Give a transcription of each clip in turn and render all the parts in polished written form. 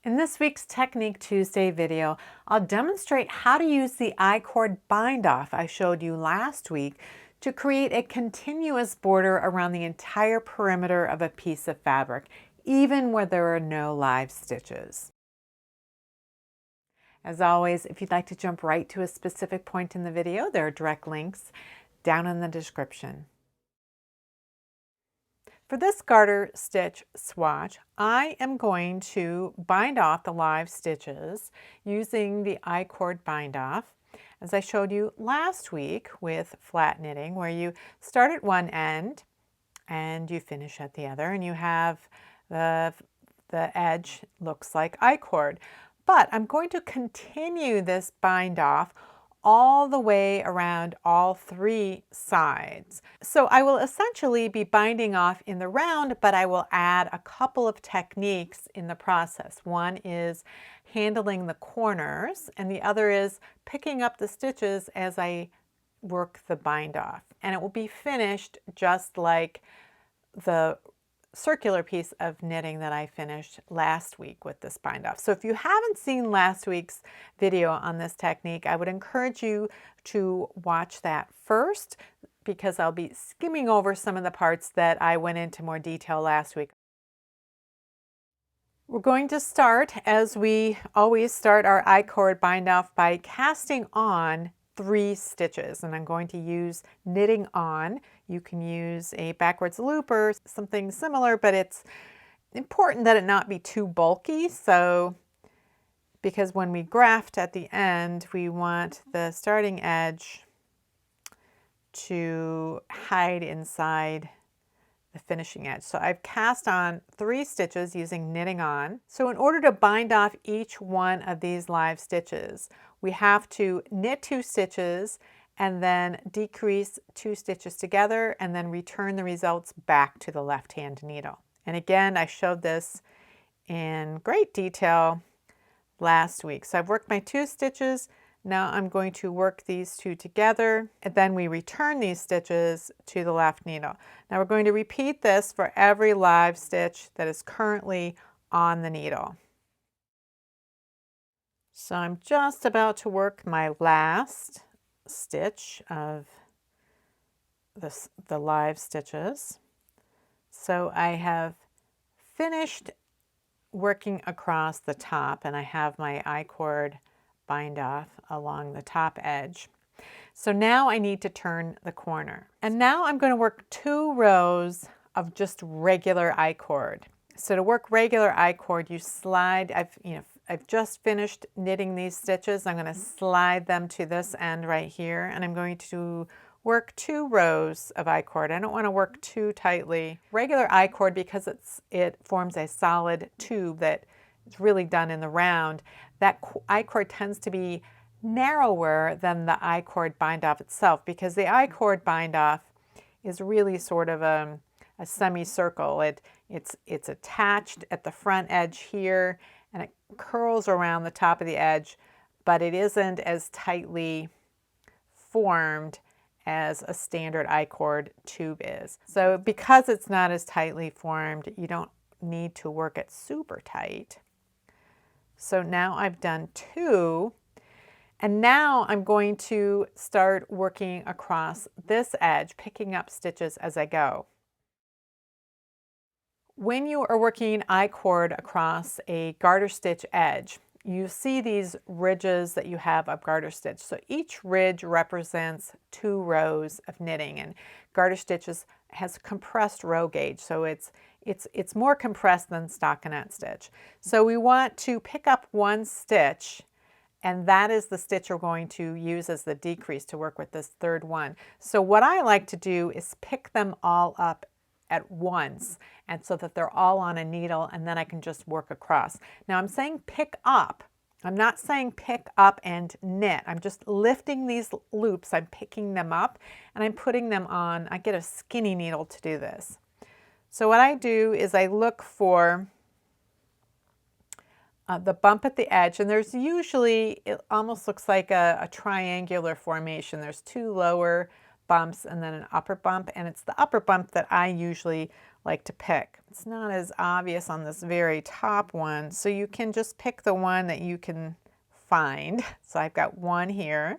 In this week's Technique Tuesday video, I'll demonstrate how to use the I-cord bind-off I showed you last week to create a continuous border around the entire perimeter of a piece of fabric, even where there are no live stitches. As always, if you'd like to jump right to a specific point in the video, there are direct links down in the description. For this garter stitch swatch, I am going to bind off the live stitches using the I-cord bind off, as I showed you last week with flat knitting, where you start at one end and you finish at the other, and you have the edge looks like I-cord. But I'm going to continue this bind off all the way around all three sides. So I will essentially be binding off in the round, but I will add a couple of techniques in the process. One is handling the corners, and the other is picking up the stitches as I work the bind off. And it will be finished just like the circular piece of knitting that I finished last week with this bind off. So if you haven't seen last week's video on this technique, I would encourage you to watch that first, because I'll be skimming over some of the parts that I went into more detail last week. We're going to start, as we always start our I-cord bind off, by casting on 3 stitches, and I'm going to use knitting on. You can use a backwards loop or something similar, but it's important that it not be too bulky, so because when we graft at the end, we want the starting edge to hide inside the finishing edge. So I've cast on 3 stitches using knitting on. So in order to bind off each one of these live stitches, we have to knit 2 stitches and then decrease 2 stitches together and then return the results back to the left-hand needle. And again, I showed this in great detail last week. So I've worked my 2 stitches. Now I'm going to work these 2 together, and then we return these stitches to the left needle. Now we're going to repeat this for every live stitch that is currently on the needle. So I'm just about to work my last stitch of the live stitches. So I have finished working across the top, and I have my I-cord bind off along the top edge. So now I need to turn the corner. And now I'm going to work 2 rows of just regular I-cord. So to work regular I-cord, you slide, I've just finished knitting these stitches. I'm going to slide them to this end right here, and I'm going to work 2 rows of I-cord. I don't want to work too tightly. Regular I-cord, because it forms a solid tube that is really done in the round, that I-cord tends to be narrower than the I-cord bind off itself, because the I-cord bind off is really sort of a semicircle. It's attached at the front edge here, and it curls around the top of the edge, but it isn't as tightly formed as a standard I-cord tube is. So because it's not as tightly formed, you don't need to work it super tight. So now I've done 2, and now I'm going to start working across this edge, picking up stitches as I go. When you are working I-cord across a garter stitch edge, you see these ridges that you have of garter stitch. So each ridge represents 2 rows of knitting, and garter stitches has compressed row gauge, so it's more compressed than stockinette stitch. So we want to pick up 1 stitch, and that is the stitch we're going to use as the decrease to work with this 3rd one. So what I like to do is pick them all up at once, and so that they're all on a needle, and then I can just work across. Now I'm saying pick up. I'm not saying pick up and knit. I'm just lifting these loops, I'm picking them up, and I'm putting them on. I get a skinny needle to do this. So what I do is I look for the bump at the edge, and there's usually, it almost looks like a triangular formation. There's 2 lower bumps and then an upper bump, and it's the upper bump that I usually like to pick. It's not as obvious on this very top one, so you can just pick the one that you can find. So I've got one here.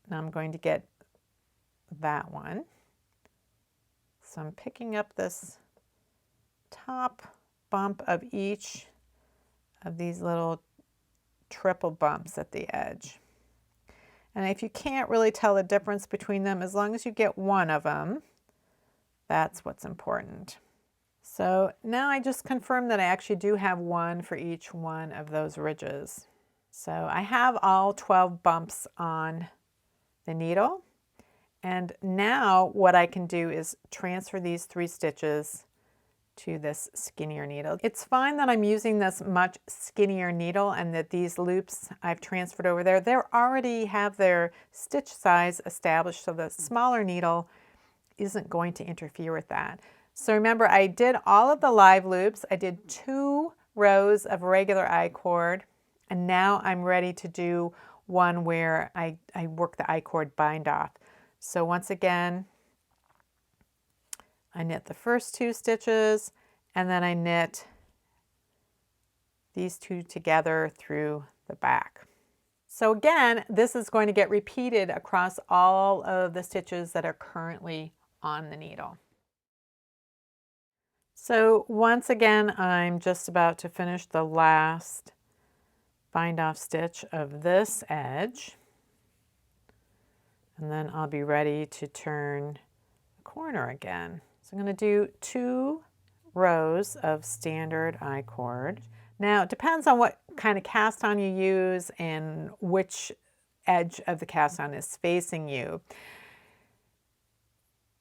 Now I'm going to get that one. So I'm picking up this top bump of each of these little triple bumps at the edge. And if you can't really tell the difference between them, as long as you get one of them, that's what's important. So now I just confirmed that I actually do have one for each one of those ridges. So I have all 12 bumps on the needle. And now what I can do is transfer these 3 stitches to this skinnier needle. It's fine that I'm using this much skinnier needle and that these loops I've transferred over there, they already have their stitch size established, so the smaller needle isn't going to interfere with that. So remember, I did all of the live loops. I did 2 rows of regular I-cord, and now I'm ready to do one where I work the I-cord bind off. So once again, I knit the first 2 stitches, and then I knit these 2 together through the back. So again, this is going to get repeated across all of the stitches that are currently on the needle. So once again, I'm just about to finish the last bind off stitch of this edge, and then I'll be ready to turn the corner again. So I'm going to do 2 rows of standard I-cord. Now it depends on what kind of cast on you use and which edge of the cast on is facing you.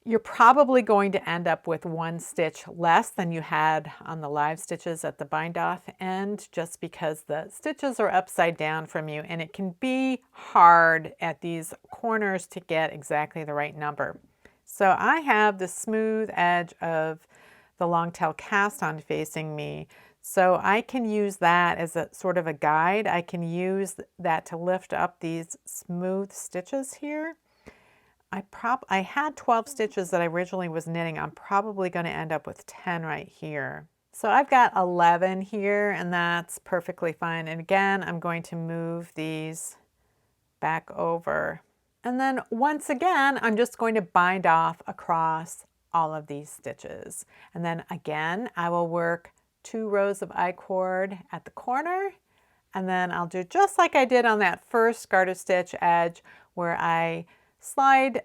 You're probably going to end up with 1 stitch less than you had on the live stitches at the bind off end, just because the stitches are upside down from you, and it can be hard at these corners to get exactly the right number. So I have the smooth edge of the long tail cast on facing me, so I can use that as a sort of a guide. I can use that to lift up these smooth stitches here. I had 12 stitches that I originally was knitting. I'm probably going to end up with 10 right here. So I've got 11 here, and that's perfectly fine. And again, I'm going to move these back over. And then once again, I'm just going to bind off across all of these stitches. And then again, I will work 2 rows of I-cord at the corner, and then I'll do just like I did on that first garter stitch edge, where I slide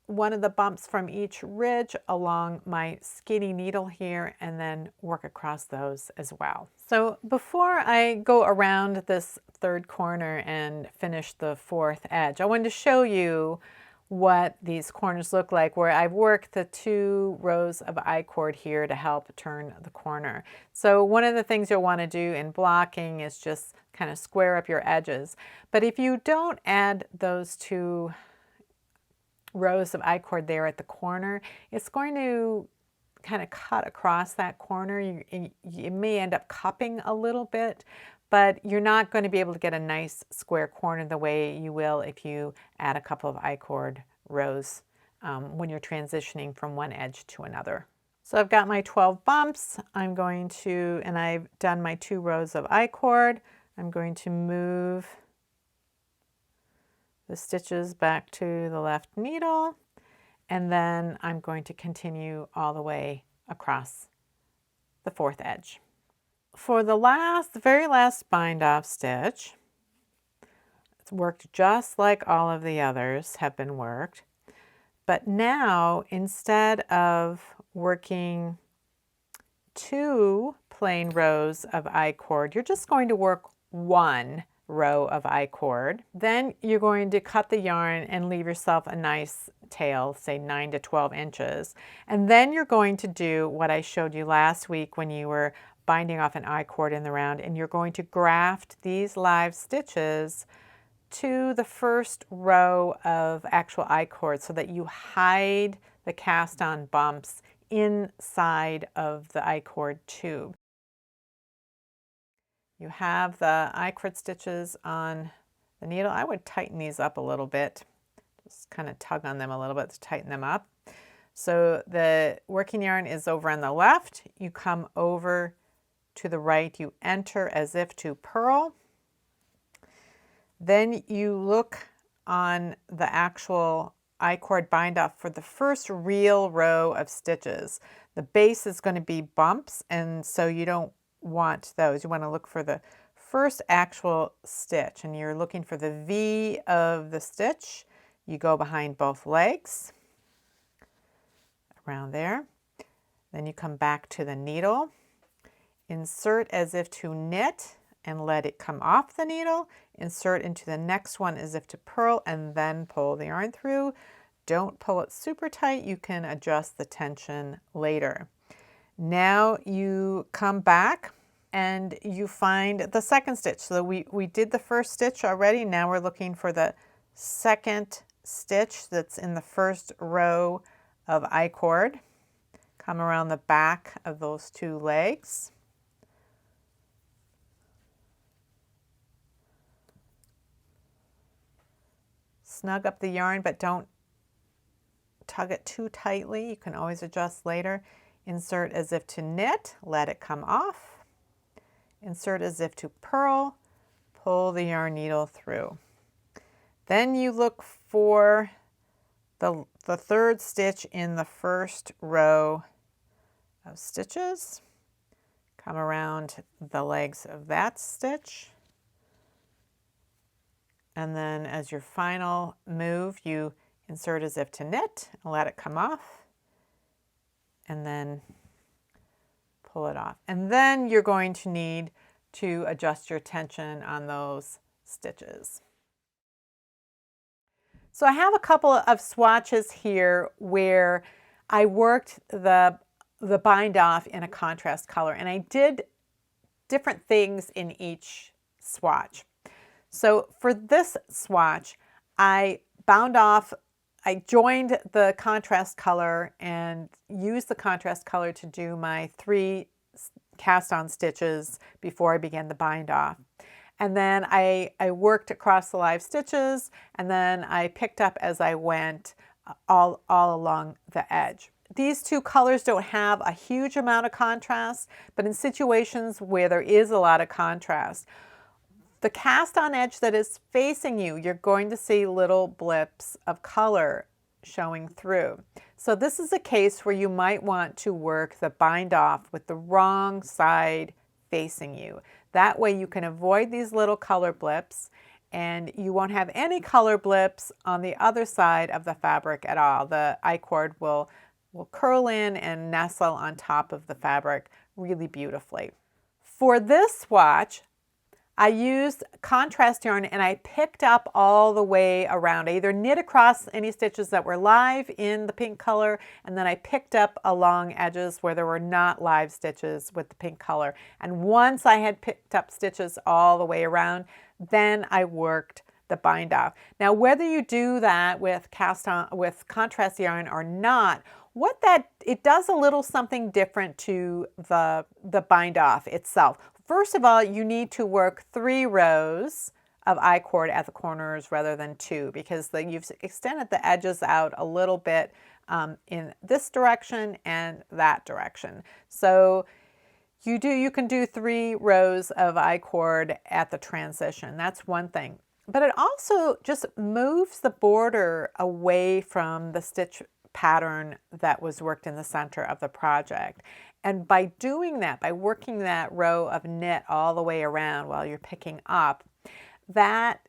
one of the bumps from each ridge along my skinny needle here, and then work across those as well. So before I go around this 3rd corner and finish the 4th edge, I wanted to show you what these corners look like, where I've worked the 2 rows of I-cord here to help turn the corner. So one of the things you'll want to do in blocking is just kind of square up your edges. But if you don't add those 2 rows of I-cord there at the corner, it's going to kind of cut across that corner. You may end up cupping a little bit, but you're not going to be able to get a nice square corner the way you will if you add a couple of I-cord rows when you're transitioning from one edge to another. So I've got my 12 bumps. I'm going to, and I've done my 2 rows of I-cord. I'm going to move the stitches back to the left needle, and then I'm going to continue all the way across the 4th edge. For the very last bind off stitch, it's worked just like all of the others have been worked, but now instead of working 2 plain rows of I-cord, you're just going to work 1 row of I-cord. Then you're going to cut the yarn and leave yourself a nice tail, say 9 to 12 inches. And then you're going to do what I showed you last week when you were binding off an I-cord in the round, and you're going to graft these live stitches to the first row of actual I-cord so that you hide the cast on bumps inside of the I-cord tube. You have the I-cord stitches on the needle. I would tighten these up a little bit, just kind of tug on them a little bit to tighten them up. So the working yarn is over on the left. You come over to the right, you enter as if to purl. Then you look on the actual I-cord bind off for the first real row of stitches. The base is going to be bumps, and so you don't want those. You want to look for the first actual stitch, and you're looking for the V of the stitch. You go behind both legs, around there. Then you come back to the needle, insert as if to knit, and let it come off the needle, insert into the next one as if to purl, and then pull the yarn through. Don't pull it super tight, you can adjust the tension later. Now you come back and you find the second stitch. So we did the first stitch already, now we're looking for the second stitch that's in the first row of I-cord. Come around the back of those two legs. Snug up the yarn, but don't tug it too tightly. You can always adjust later. Insert as if to knit, let it come off. Insert as if to purl, pull the yarn needle through. Then you look for the third stitch in the first row of stitches. Come around the legs of that stitch. And then as your final move, you insert as if to knit and let it come off. And then pull it off. And then you're going to need to adjust your tension on those stitches. So I have a couple of swatches here where I worked the bind off in a contrast color, and I did different things in each swatch. So for this swatch, I bound off, I joined the contrast color and used the contrast color to do my 3 cast on stitches before I began the bind off. And then I worked across the live stitches, and then I picked up as I went all along the edge. These two colors don't have a huge amount of contrast, but in situations where there is a lot of contrast, the cast on edge that is facing you, you're going to see little blips of color showing through. So this is a case where you might want to work the bind off with the wrong side facing you. That way you can avoid these little color blips, and you won't have any color blips on the other side of the fabric at all. The I-cord will curl in and nestle on top of the fabric really beautifully. For this swatch, I used contrast yarn and I picked up all the way around. I either knit across any stitches that were live in the pink color, and then I picked up along edges where there were not live stitches with the pink color. And once I had picked up stitches all the way around, then I worked the bind off. Now, whether you do that with contrast yarn or not, it does a little something different to the bind off itself. First of all, you need to work 3 rows of I-cord at the corners rather than 2, because you've extended the edges out a little bit in this direction and that direction. So you can do 3 rows of I-cord at the transition. That's one thing. But it also just moves the border away from the stitch pattern that was worked in the center of the project. And by doing that, by working that row of knit all the way around while you're picking up, that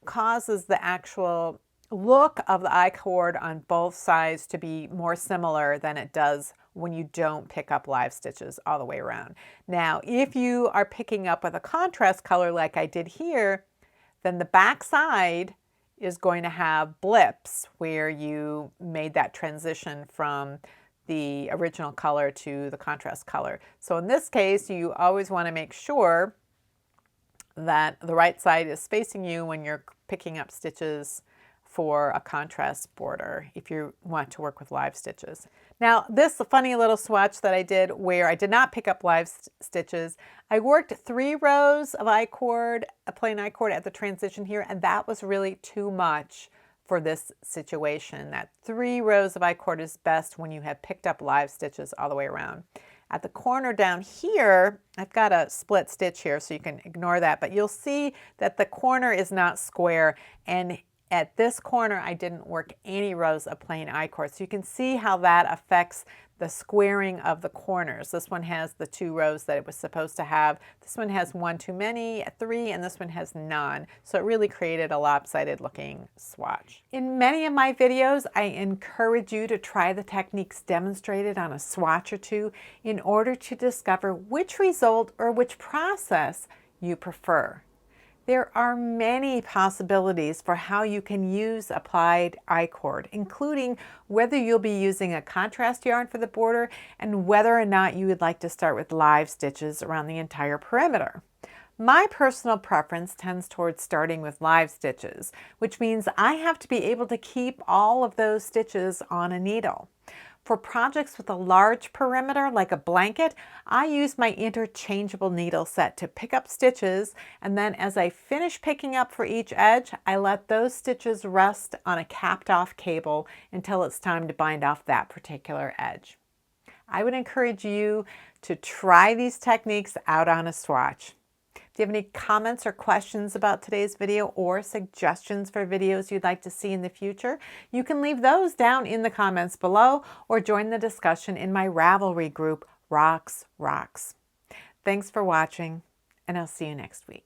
causes the actual look of the I-cord on both sides to be more similar than it does when you don't pick up live stitches all the way around. Now, if you are picking up with a contrast color like I did here, then the back side is going to have blips where you made that transition from the original color to the contrast color. So in this case, you always want to make sure that the right side is facing you when you're picking up stitches for a contrast border if you want to work with live stitches. Now, this funny little swatch that I did where I did not pick up live stitches, I worked 3 rows of I-cord, a plain I-cord at the transition here, and that was really too much for this situation. That 3 rows of I-cord is best when you have picked up live stitches all the way around. At the corner down here, I've got a split stitch here, so you can ignore that, but you'll see that the corner is not square, and at this corner I didn't work any rows of plain I-cord. So you can see how that affects the squaring of the corners. This one has the 2 rows that it was supposed to have. This one has 1 too many, 3, and this one has none. So it really created a lopsided looking swatch. In many of my videos, I encourage you to try the techniques demonstrated on a swatch or two in order to discover which result or which process you prefer. There are many possibilities for how you can use applied I-cord, including whether you'll be using a contrast yarn for the border and whether or not you would like to start with live stitches around the entire perimeter. My personal preference tends towards starting with live stitches, which means I have to be able to keep all of those stitches on a needle. For projects with a large perimeter, like a blanket, I use my interchangeable needle set to pick up stitches, and then as I finish picking up for each edge, I let those stitches rest on a capped off cable until it's time to bind off that particular edge. I would encourage you to try these techniques out on a swatch. If you have any comments or questions about today's video or suggestions for videos you'd like to see in the future, you can leave those down in the comments below or join the discussion in my Ravelry group, Rocks. Thanks for watching, and I'll see you next week.